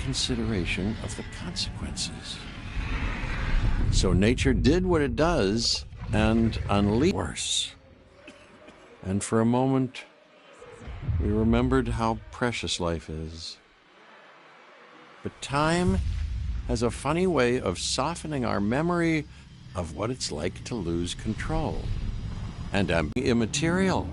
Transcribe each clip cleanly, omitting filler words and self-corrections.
consideration of the consequences. So nature did what it does and unleashed worse. And for a moment, we remembered how precious life is. But time has a funny way of softening our memory of what it's like to lose control. And immaterial.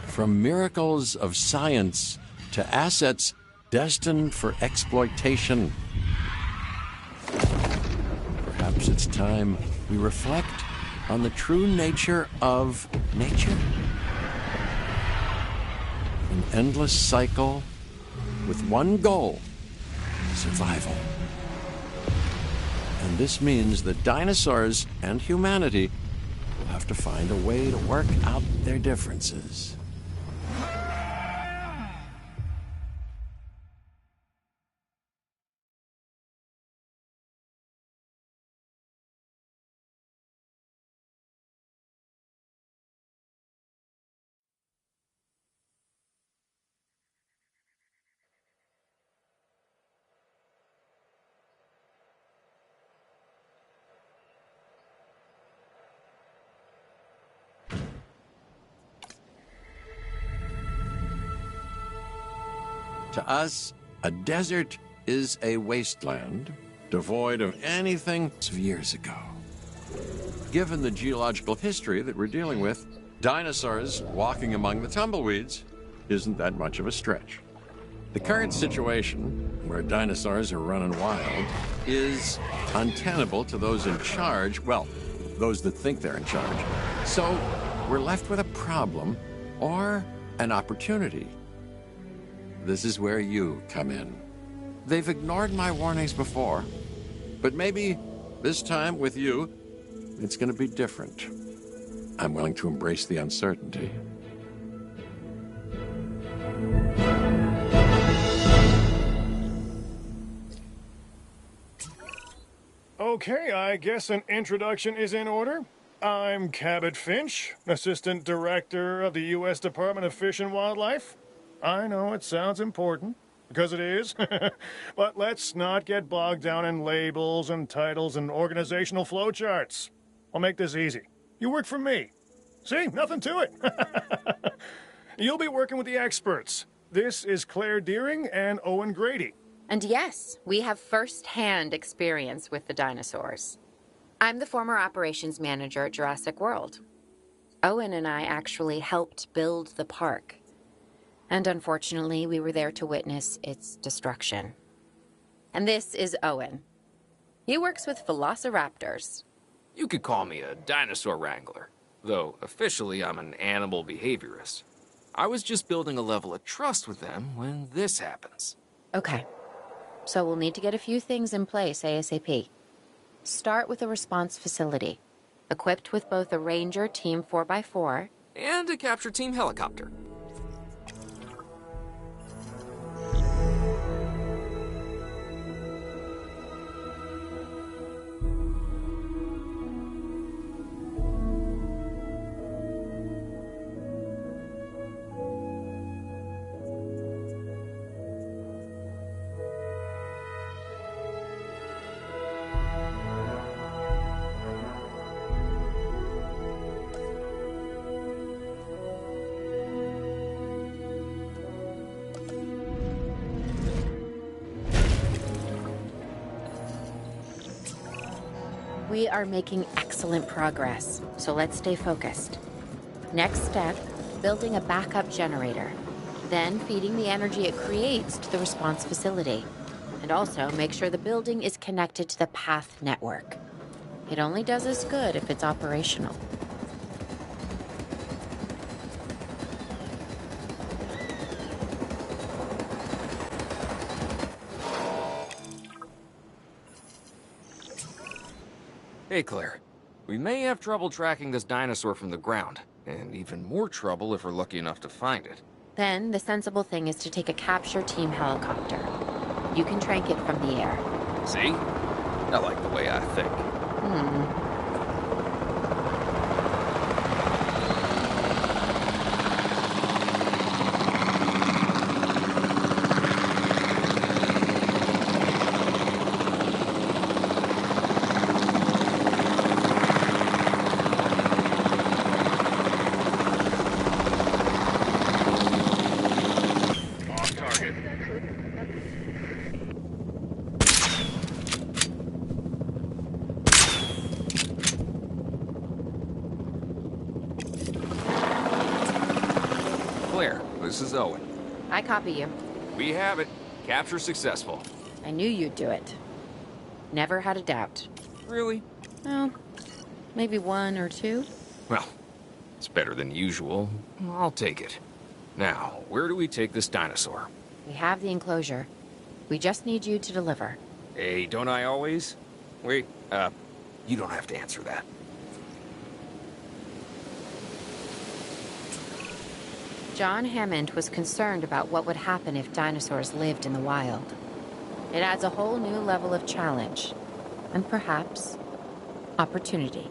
From miracles of science to assets destined for exploitation. Perhaps it's time we reflect on the true nature of nature. An endless cycle with one goal: survival. And this means that dinosaurs and humanity will have to find a way to work out their differences. To us, a desert is a wasteland devoid of anything of years ago. Given the geological history that we're dealing with, dinosaurs walking among the tumbleweeds isn't that much of a stretch. The current situation, where dinosaurs are running wild, is untenable to those in charge, well, those that think they're in charge. So we're left with a problem or an opportunity. This is where you come in. They've ignored my warnings before, but maybe this time with you, it's going to be different. I'm willing to embrace the uncertainty. Okay, I guess an introduction is in order. I'm Cabot Finch, Assistant Director of the U.S. Department of Fish and Wildlife. I know it sounds important, because it is, but let's not get bogged down in labels and titles and organizational flowcharts. I'll make this easy. You work for me. See, nothing to it. You'll be working with the experts. This is Claire Deering and Owen Grady. And yes, we have first-hand experience with the dinosaurs. I'm the former operations manager at Jurassic World. Owen and I actually helped build the park. And unfortunately, we were there to witness its destruction. And this is Owen. He works with velociraptors. You could call me a dinosaur wrangler, though officially I'm an animal behaviorist. I was just building a level of trust with them when this happens. Okay, so we'll need to get a few things in place ASAP. Start with a response facility, equipped with both a Ranger Team 4x4 and a capture team helicopter. We are making excellent progress, so let's stay focused. Next step, building a backup generator. Then feeding the energy it creates to the response facility. And also make sure the building is connected to the path network. It only does us good if it's operational. Hey, Claire. We may have trouble tracking this dinosaur from the ground, and even more trouble if we're lucky enough to find it. Then, the sensible thing is to take a capture team helicopter. You can trank it from the air. See? I like the way I think. This is Owen. I copy you. We have it. Capture successful. I knew you'd do it. Never had a doubt. Really? Oh, maybe one or two. Well, it's better than usual. I'll take it. Now, where do we take this dinosaur? We have the enclosure. We just need you to deliver. Hey, don't I always? Wait, you don't have to answer that. John Hammond was concerned about what would happen if dinosaurs lived in the wild. It adds a whole new level of challenge, and perhaps opportunity.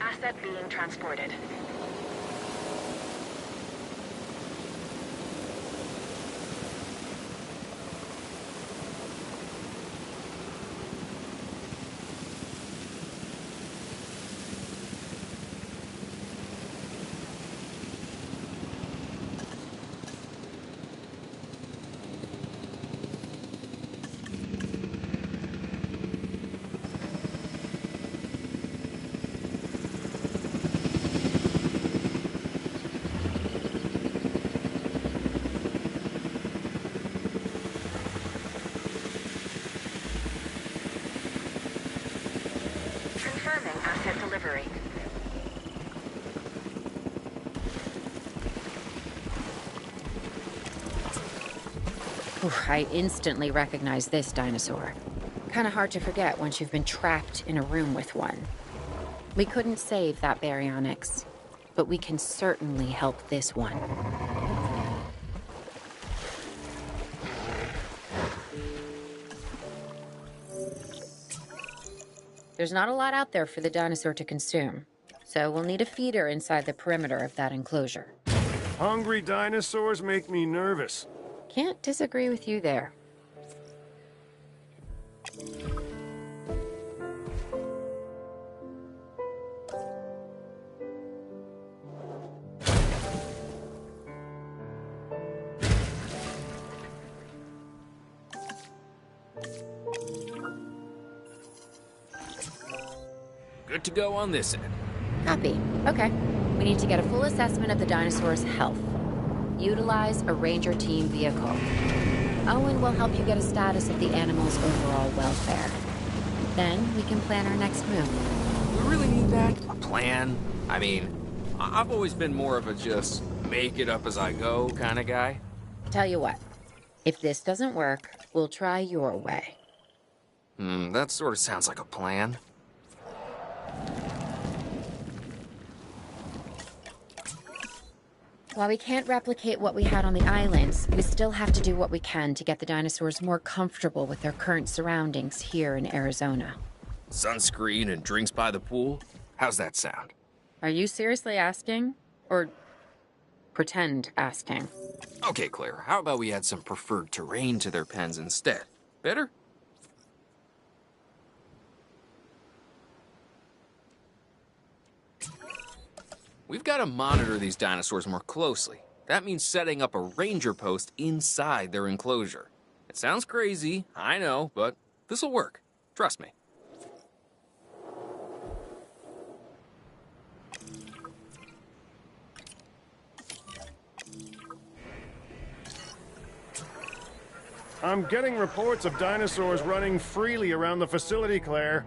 Asset being transported. Confirming asset delivery. I instantly recognize this dinosaur. Kinda hard to forget once you've been trapped in a room with one. We couldn't save that baryonyx, but we can certainly help this one. There's not a lot out there for the dinosaur to consume, so we'll need a feeder inside the perimeter of that enclosure. Hungry dinosaurs make me nervous. Can't disagree with you there. Good to go on this end. Copy. Okay. We need to get a full assessment of the dinosaur's health. Utilize a ranger team vehicle. Owen will help you get a status of the animal's overall welfare. Then we can plan our next move. We really need that? A plan? I mean, I've always been more of a just make it up as I go kind of guy. Tell you what, if this doesn't work, we'll try your way. That sort of sounds like a plan. While we can't replicate what we had on the islands, we still have to do what we can to get the dinosaurs more comfortable with their current surroundings here in Arizona. Sunscreen and drinks by the pool? How's that sound? Are you seriously asking? Or pretend asking? Okay, Claire, how about we add some preferred terrain to their pens instead? Better? We've got to monitor these dinosaurs more closely. That means setting up a ranger post inside their enclosure. It sounds crazy, I know, but this'll work. Trust me. I'm getting reports of dinosaurs running freely around the facility, Claire.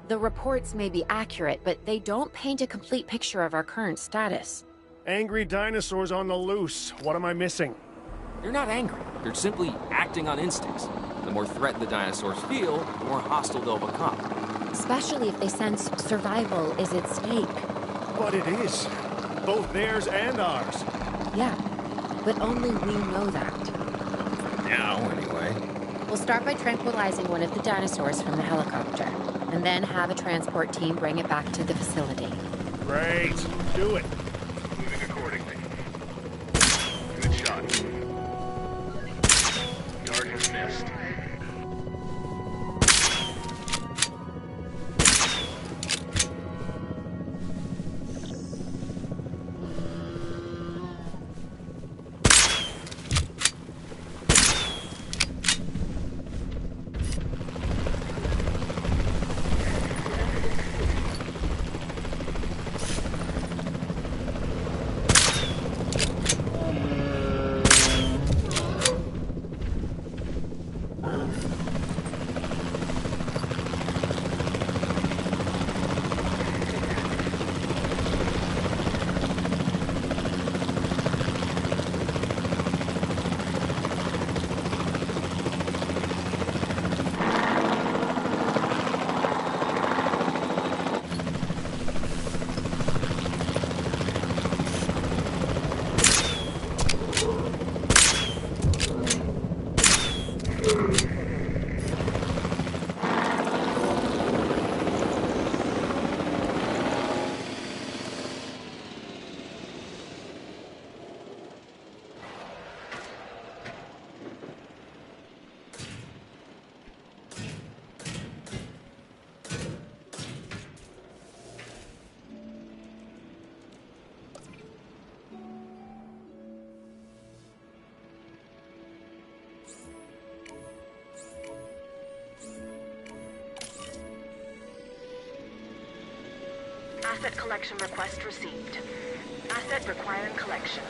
The reports may be accurate, but they don't paint a complete picture of our current status. Angry dinosaurs on the loose. What am I missing? They're not angry. They're simply acting on instincts. The more threatened the dinosaurs feel, the more hostile they'll become. Especially if they sense survival is at stake. But it is. Both theirs and ours. Yeah, but only we know that. Now, anyway. We'll start by tranquilizing one of the dinosaurs from the helicopter, and then have a transport team bring it back to the facility. Great. Do it. Moving accordingly. Good shot. Target missed. Asset collection request received. Asset requiring collection.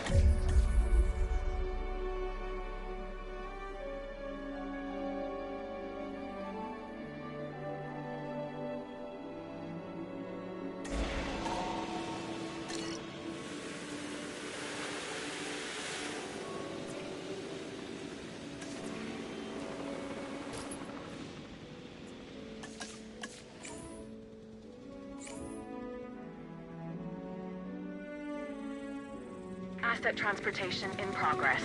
Asset transportation in progress.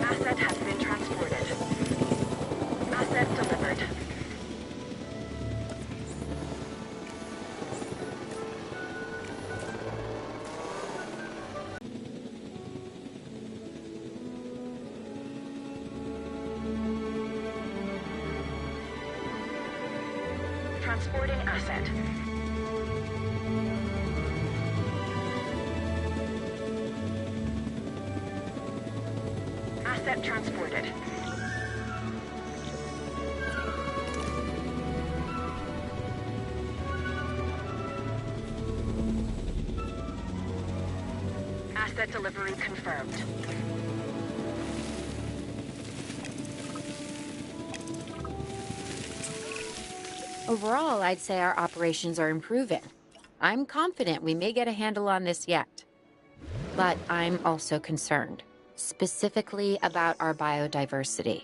Asset has been transported. Asset delivered. Transporting asset. Asset transported. Asset delivery confirmed. Overall, I'd say our operations are improving. I'm confident we may get a handle on this yet. But I'm also concerned, specifically about our biodiversity.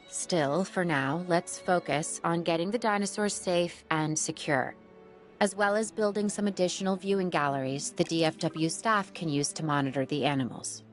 Still, for now, let's focus on getting the dinosaurs safe and secure, as well as building some additional viewing galleries the DFW staff can use to monitor the animals.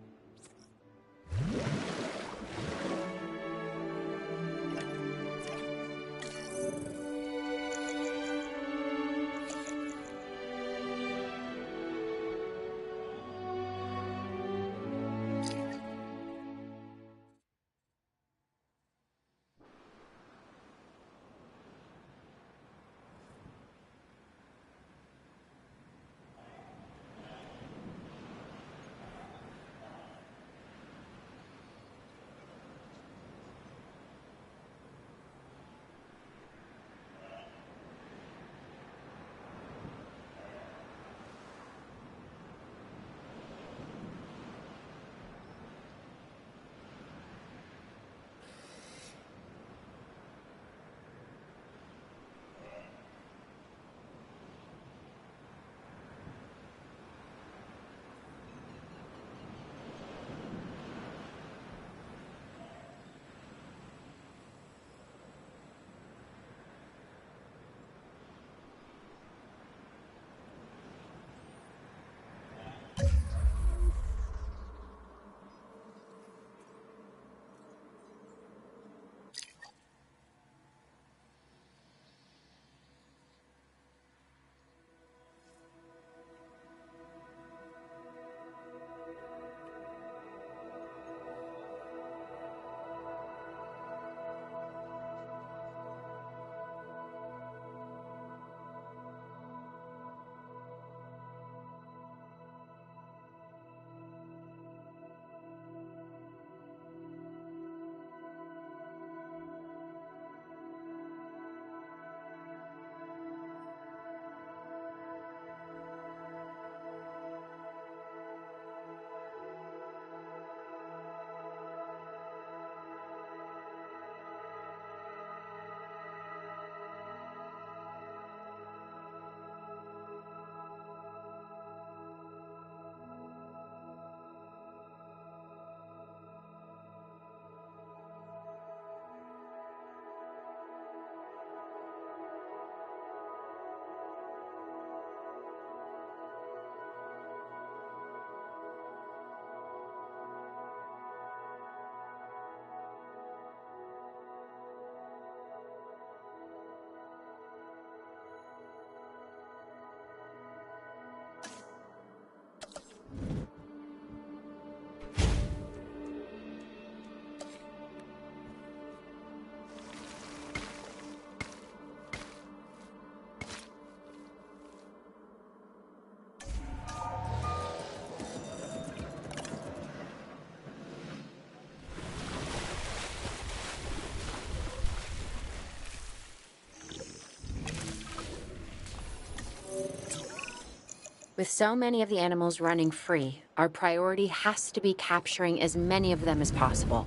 With so many of the animals running free, our priority has to be capturing as many of them as possible.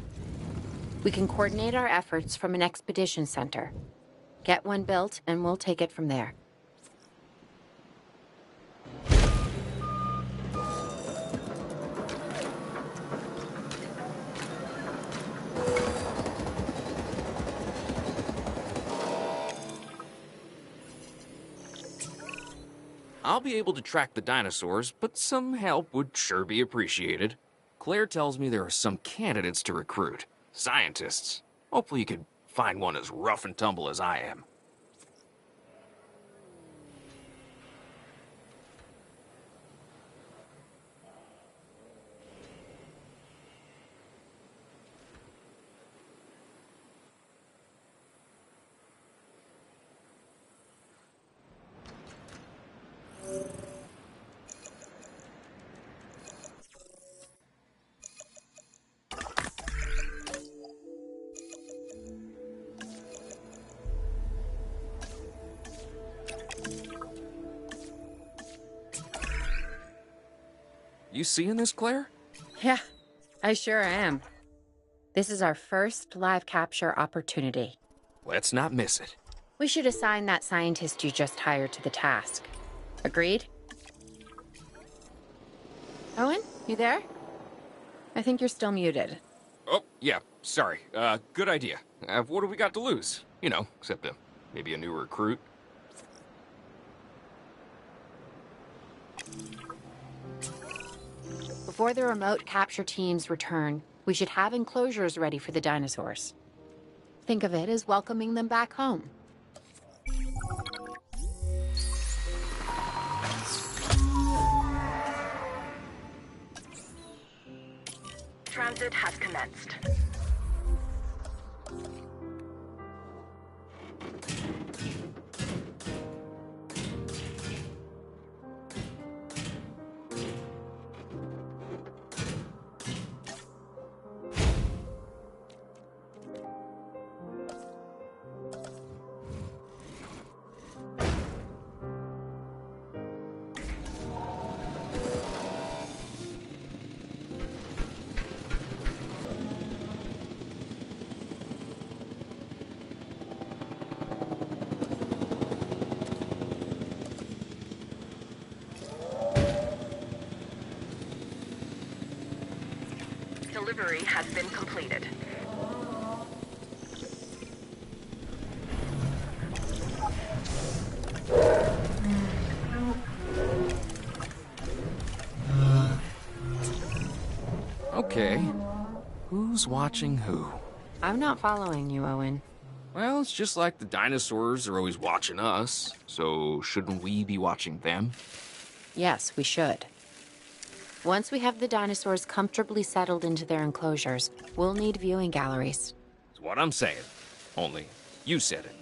We can coordinate our efforts from an expedition center. Get one built, and we'll take it from there. I'll be able to track the dinosaurs, but some help would sure be appreciated. Claire tells me there are some candidates to recruit. Scientists. Hopefully you could find one as rough and tumble as I am. You seeing this, Claire? Yeah, I sure am. This is our first live capture opportunity. Let's not miss it. We should assign that scientist you just hired to the task. Agreed? Owen, you there? I think you're still muted. Oh, yeah, sorry. Good idea. What do we got to lose? You know, except maybe a new recruit. Before the remote capture teams return, we should have enclosures ready for the dinosaurs. Think of it as welcoming them back home. Transit has commenced. Delivery has been completed. Okay. Who's watching who? I'm not following you, Owen. Well, it's just like the dinosaurs are always watching us, so shouldn't we be watching them? Yes, we should. Once we have the dinosaurs comfortably settled into their enclosures, we'll need viewing galleries. That's what I'm saying. Only, you said it.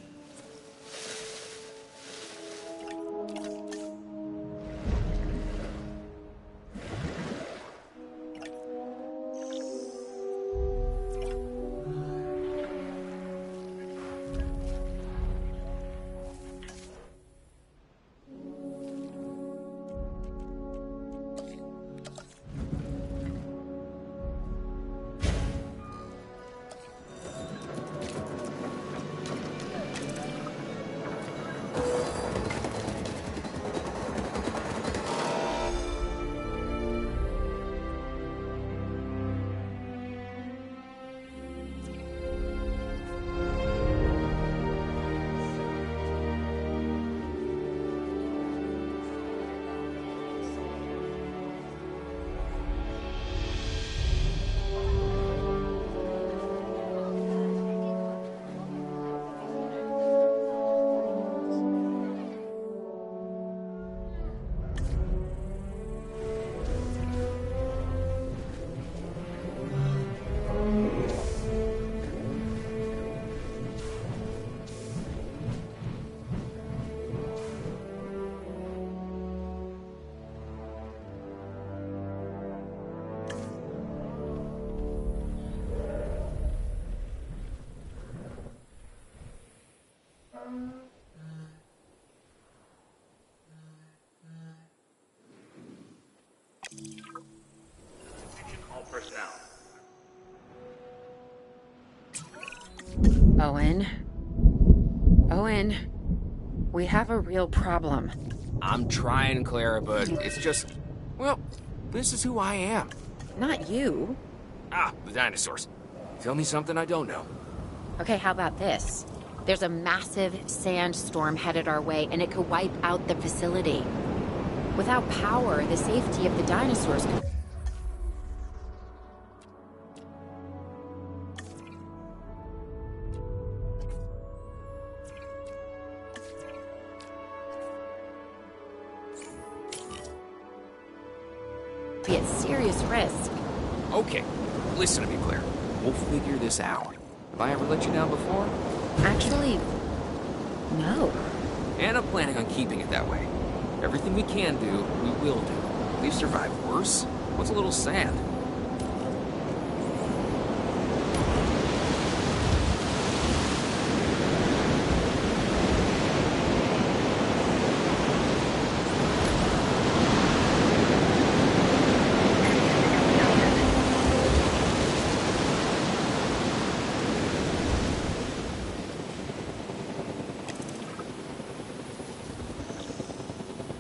Owen. Owen. We have a real problem. I'm trying, Clara, but it's just... Well, this is who I am. Not you. Ah, the dinosaurs. Tell me something I don't know. Okay, how about this? There's a massive sandstorm headed our way, and it could wipe out the facility. Without power, the safety of the dinosaurs could... be at serious risk. Okay, listen to me, Claire. We'll figure this out. Have I ever let you down before? Actually, no. And I'm planning on keeping it that way. Everything we can do, we will do. We've survived worse. What's a little sand?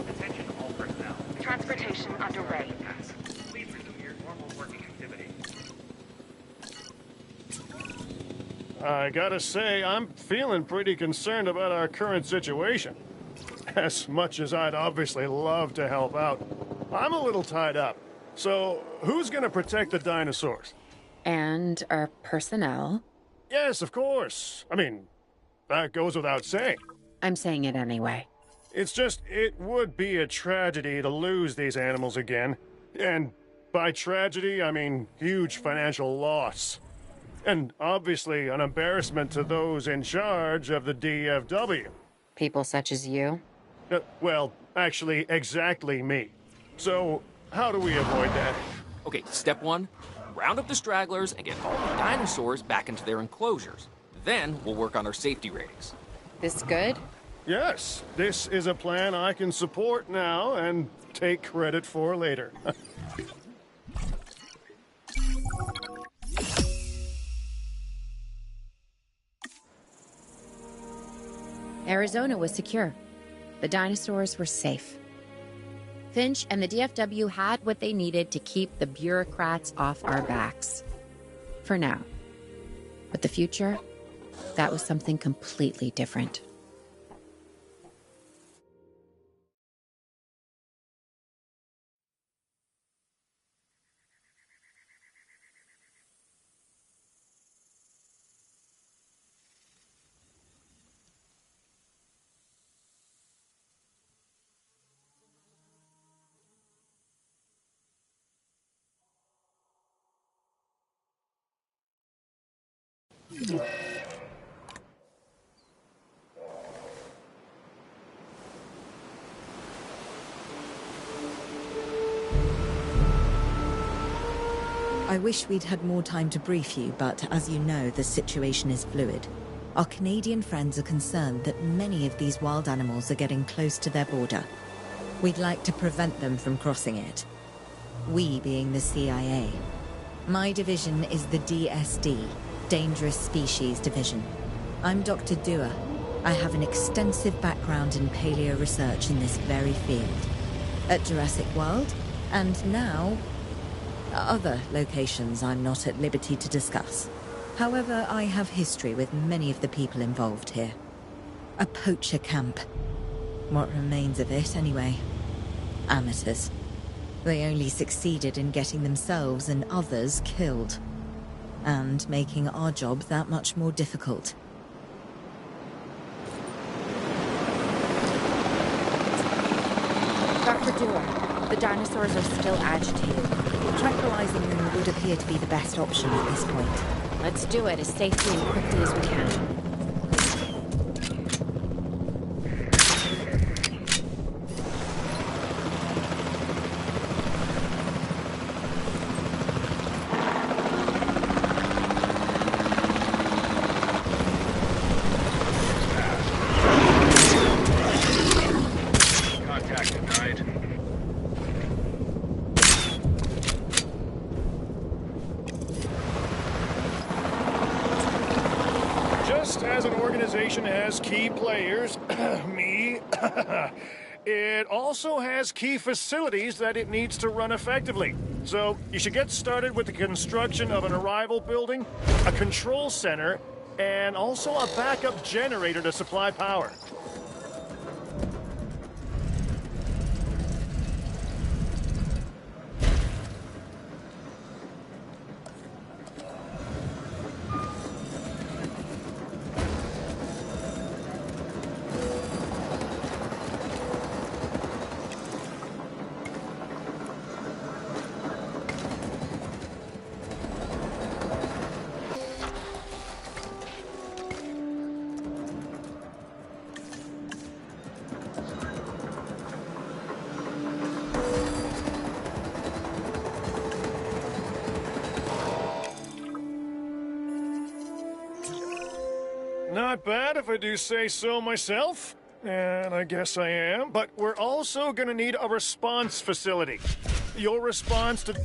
Attention all personnel. Transportation underway. Please resume your normal working activity. I gotta say, I'm feeling pretty concerned about our current situation. As much as I'd obviously love to help out, I'm a little tied up. So, who's gonna protect the dinosaurs? And our personnel. Yes, of course. I mean, that goes without saying. I'm saying it anyway. It's just, it would be a tragedy to lose these animals again. And by tragedy, I mean huge financial loss. And obviously an embarrassment to those in charge of the DFW. People such as you. Well, actually, exactly me. So, how do we avoid that? Okay, step one, round up the stragglers and get all the dinosaurs back into their enclosures. Then we'll work on our safety ratings. This good? Yes, this is a plan I can support now and take credit for later. Arizona was secure. The dinosaurs were safe. Finch and the DFW had what they needed to keep the bureaucrats off our backs. For now. But the future, that was something completely different. I wish we'd had more time to brief you, but as you know, the situation is fluid. Our Canadian friends are concerned that many of these wild animals are getting close to their border. We'd like to prevent them from crossing it. We being the CIA. My division is the DSD, Dangerous Species Division. I'm Dr. Dua. I have an extensive background in paleo research in this very field. At Jurassic World, and now other locations I'm not at liberty to discuss. However, I have history with many of the people involved here. A poacher camp. What remains of it, anyway. Amateurs. They only succeeded in getting themselves and others killed. And making our job that much more difficult. Dr. Dua, the dinosaurs are still agitated. Tranquilizing them would appear to be the best option at this point. Let's do it as safely and quickly as we can. Contact denied. just as an organization has key players, me, it also has key facilities that it needs to run effectively. So you should get started with the construction of an arrival building, a control center, and also a backup generator to supply power. Not bad if I do say so myself. And I guess I am. But we're also gonna need a response facility. Your response to...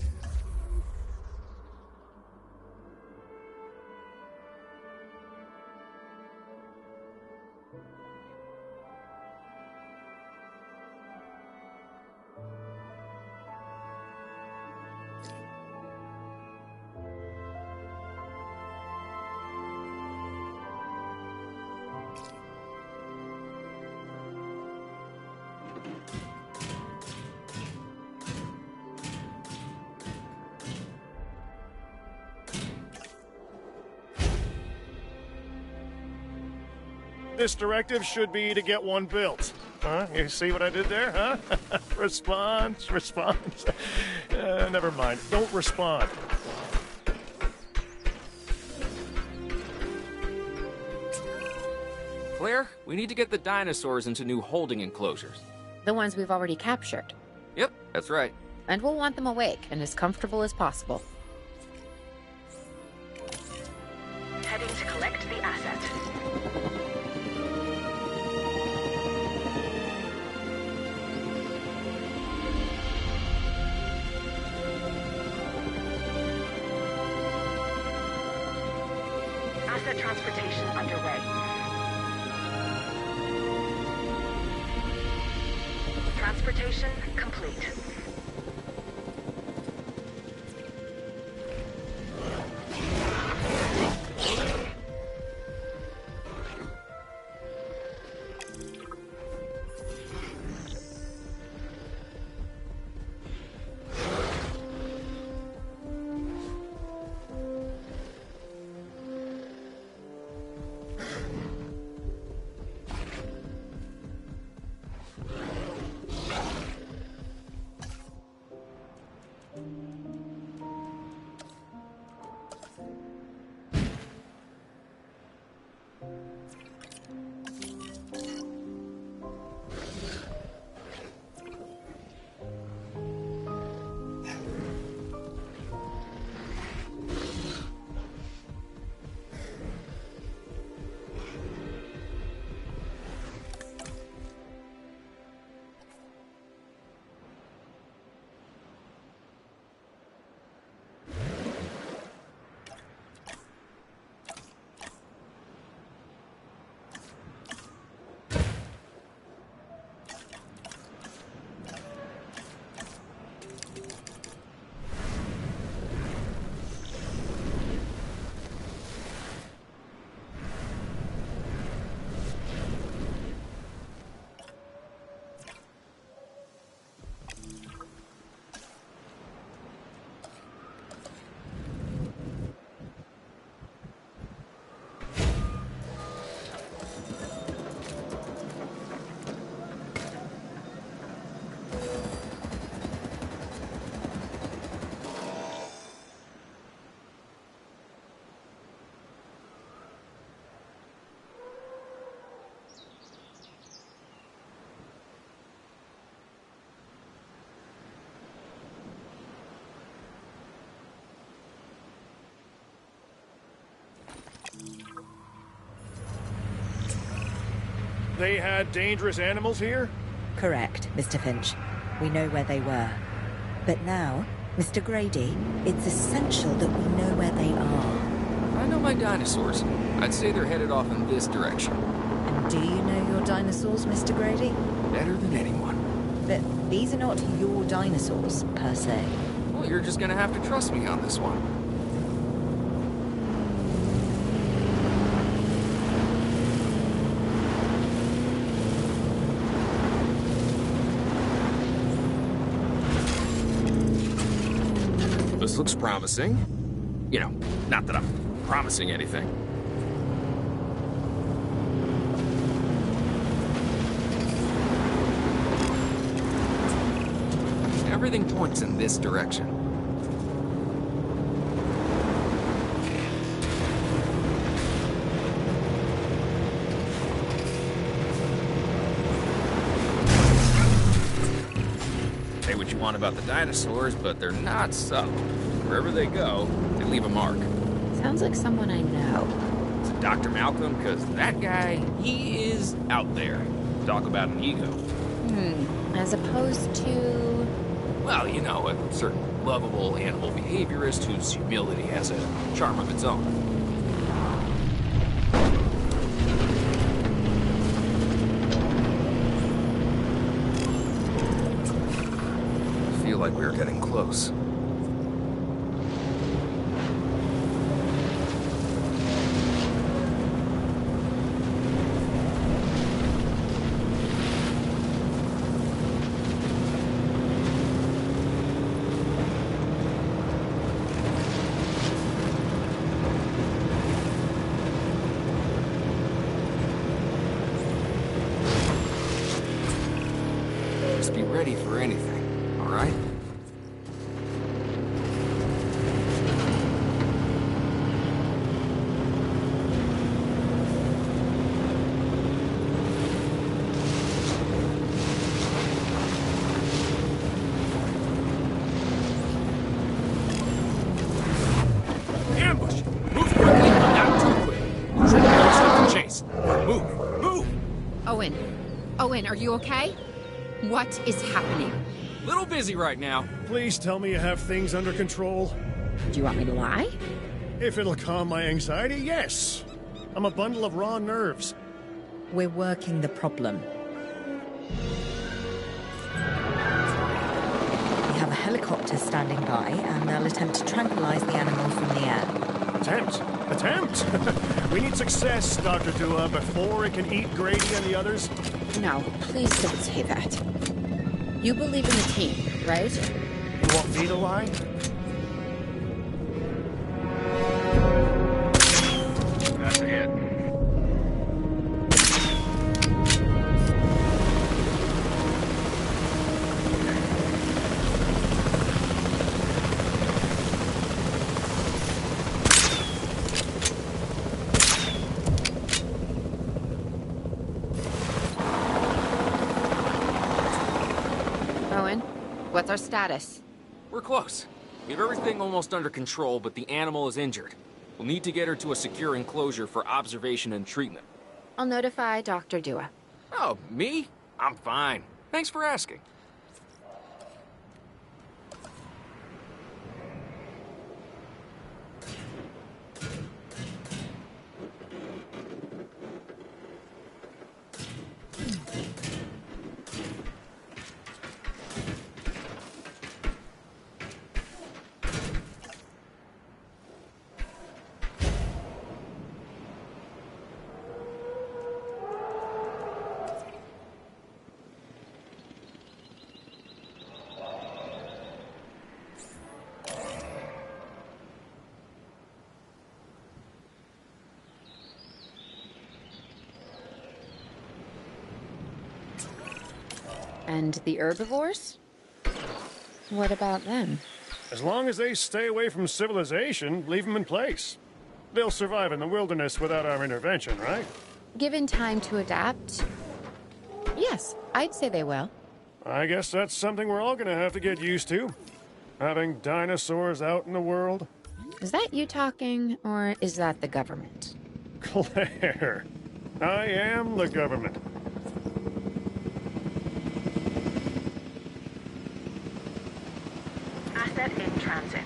This directive should be to get one built. Huh? You see what I did there, huh? Response. Never mind. Don't respond. Claire, we need to get the dinosaurs into new holding enclosures. The ones we've already captured. Yep, that's right. And we'll want them awake and as comfortable as possible. Heading to collect the asset. Asset transportation underway. Transportation complete. They had dangerous animals here? Correct, Mr. Finch. We know where they were. But now, Mr. Grady, it's essential that we know where they are. I know my dinosaurs. I'd say they're headed off in this direction. And do you know your dinosaurs, Mr. Grady? Better than anyone. But these are not your dinosaurs, per se. Well, you're just gonna have to trust me on this one. This looks promising. You know, not that I'm promising anything. Everything points in this direction. Say what you want about the dinosaurs, but they're not subtle. Wherever they go, they leave a mark. Sounds like someone I know. Is it Dr. Malcolm? Because that guy, he is out there. Talk about an ego. As opposed to... Well, you know, a certain lovable animal behaviorist whose humility has a charm of its own. I feel like we're getting close. Just be ready for anything, all right? Ambush! Move quickly, but not too quick. Use your nose to chase. Move! Move! Owen, are you okay? What is happening? Little busy right now. Please tell me you have things under control. Do you want me to lie? If it'll calm my anxiety, yes. I'm a bundle of raw nerves. We're working the problem. We have a helicopter standing by, and they'll attempt to tranquilize the animal from the air. Attempt? We need success, Dr. Dua, before it can eat Grady and the others. No, please don't say that. You believe in the team, right? You want me to lie? That's a hit. Owen, what's our status? We're close. We have everything almost under control, but the animal is injured. We'll need to get her to a secure enclosure for observation and treatment. I'll notify Dr. Dua. Oh, me? I'm fine. Thanks for asking. And the herbivores? What about them? As long as they stay away from civilization, leave them in place. They'll survive in the wilderness without our intervention, right? Given time to adapt? Yes, I'd say they will. I guess that's something we're all gonna have to get used to. Having dinosaurs out in the world. Is that you talking, or is that the government? Claire, I am the government. Asset in transit.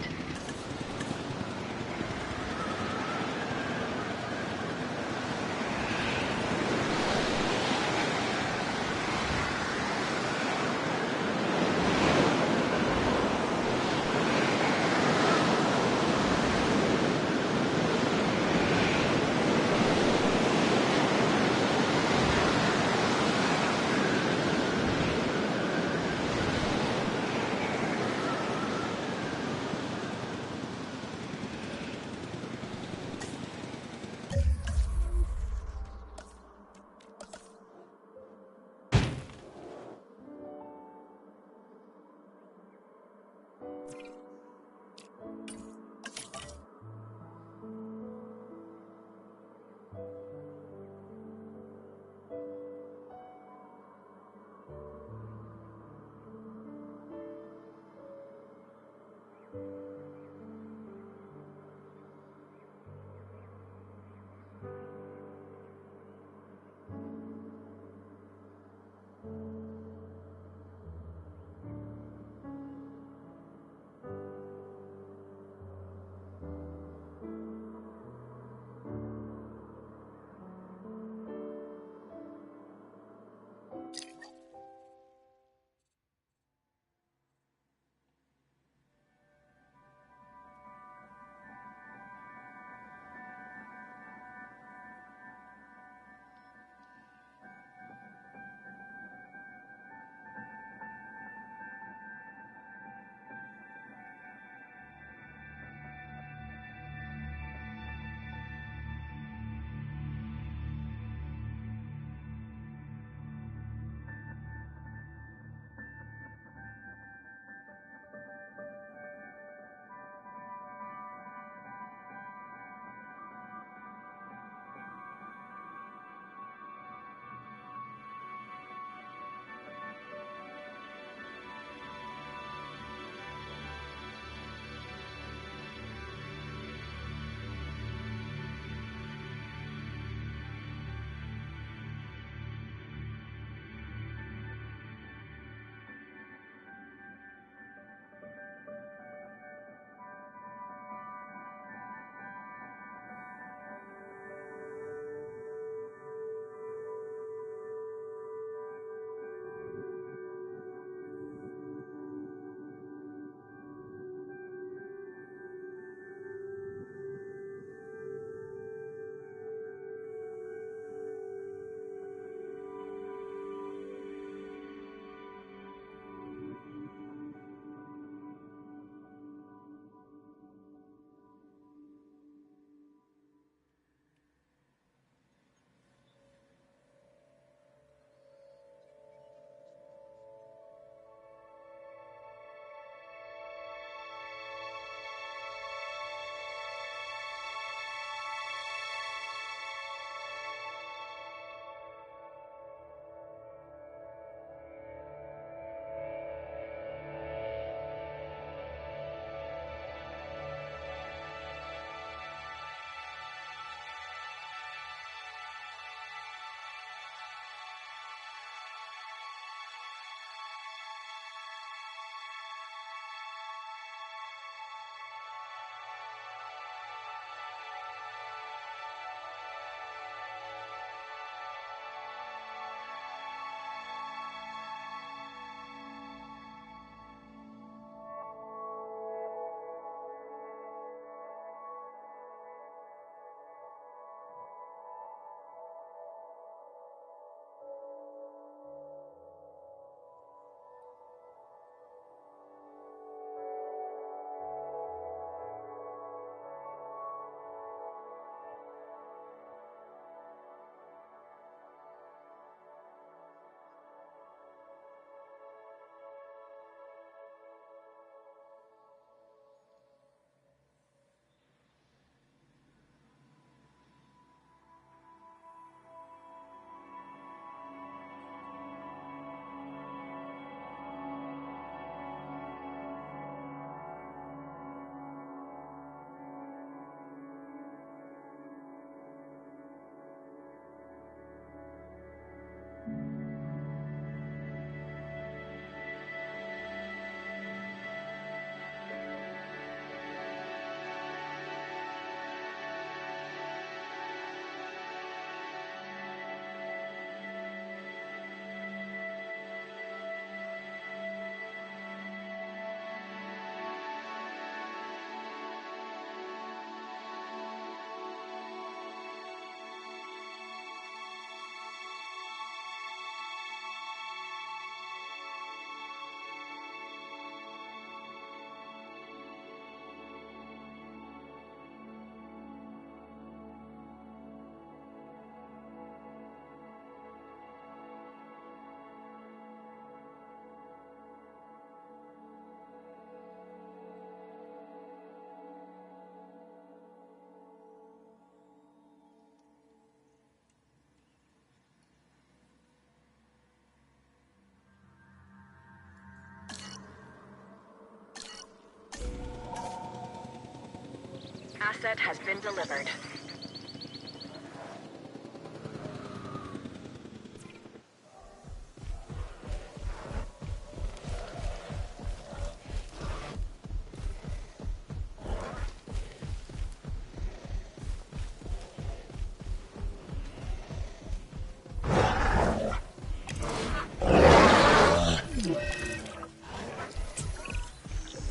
asset has been delivered.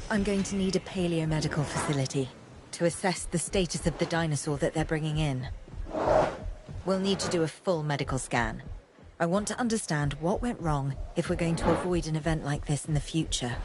I'm going to need a paleomedical facility to assess the status of the dinosaur that they're bringing in. We'll need to do a full medical scan. I want to understand what went wrong if we're going to avoid an event like this in the future.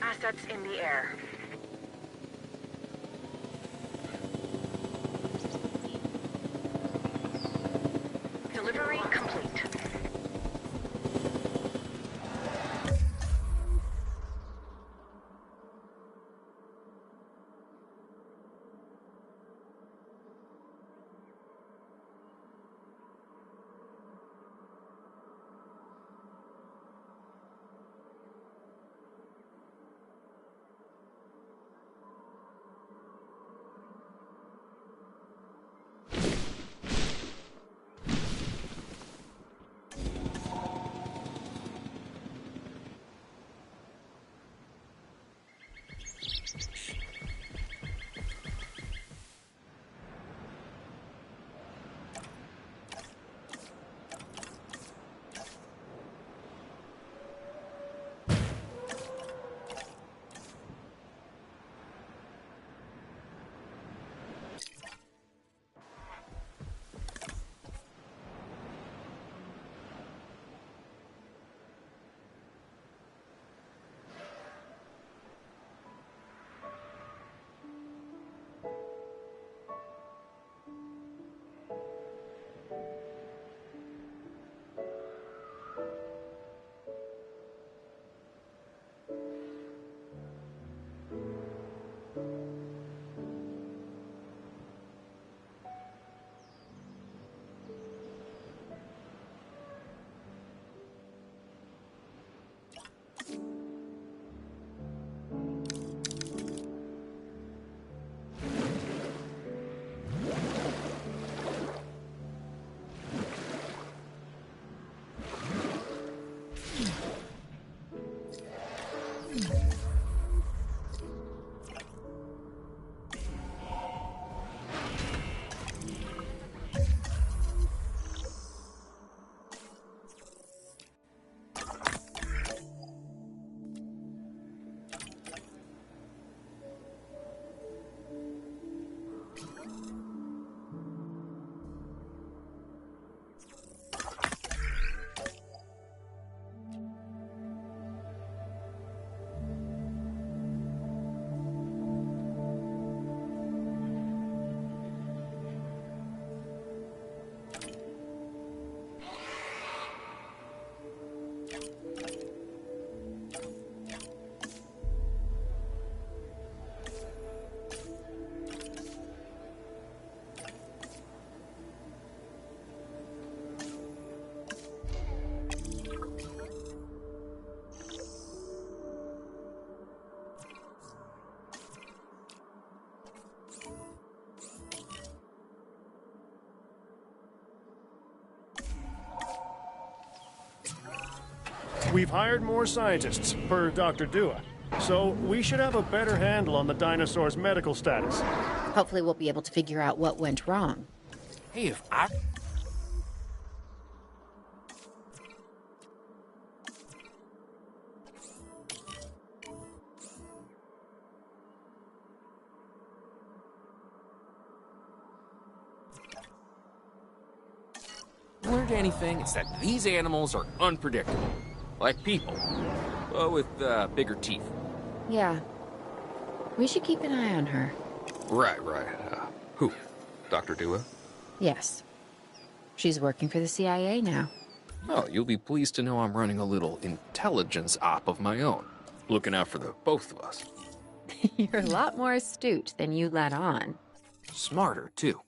Assets in the air. Delivery complete. We've hired more scientists, per Dr. Dua. So we should have a better handle on the dinosaur's medical status. Hopefully we'll be able to figure out what went wrong. Hey, if I... learned anything, it's that these animals are unpredictable. Like people, but with bigger teeth. Yeah. We should keep an eye on her. Right. Who? Dr. Dua? Yes. She's working for the CIA now. Oh, you'll be pleased to know I'm running a little intelligence op of my own. Looking out for the both of us. You're a lot more astute than you let on. Smarter, too.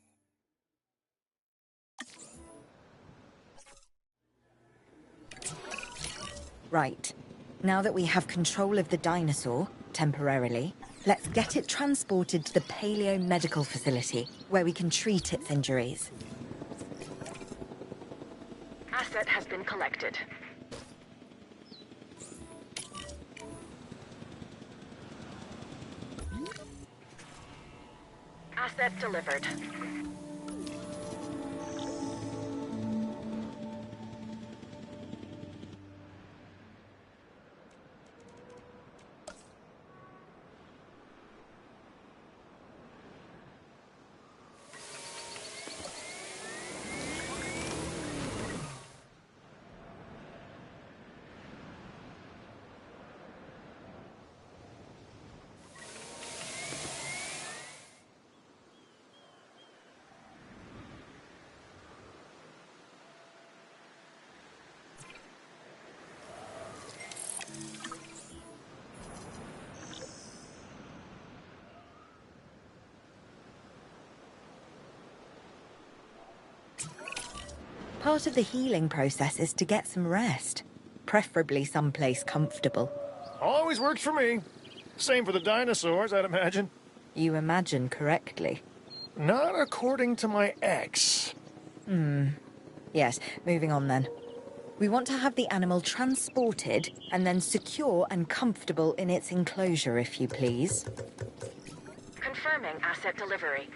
Right. Now that we have control of the dinosaur, temporarily, let's get it transported to the Paleo Medical Facility, where we can treat its injuries. Asset has been collected. Asset delivered. Part of the healing process is to get some rest, preferably someplace comfortable. Always works for me. Same for the dinosaurs, I'd imagine. You imagine correctly. Not according to my ex. Yes, moving on then. We want to have the animal transported and then secure and comfortable in its enclosure, if you please. Confirming asset delivery.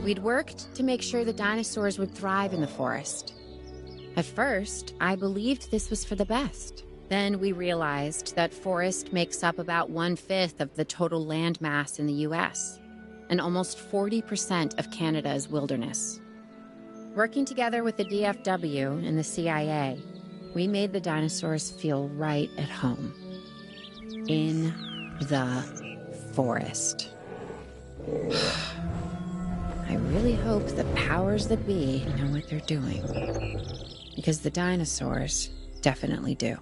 We'd worked to make sure the dinosaurs would thrive in the forest. At first, I believed this was for the best. Then we realized that forest makes up about 1/5 of the total land mass in the US, and almost 40% of Canada's wilderness. Working together with the DFW and the CIA, we made the dinosaurs feel right at home. In the forest. I really hope the powers that be know what they're doing. Because the dinosaurs definitely do.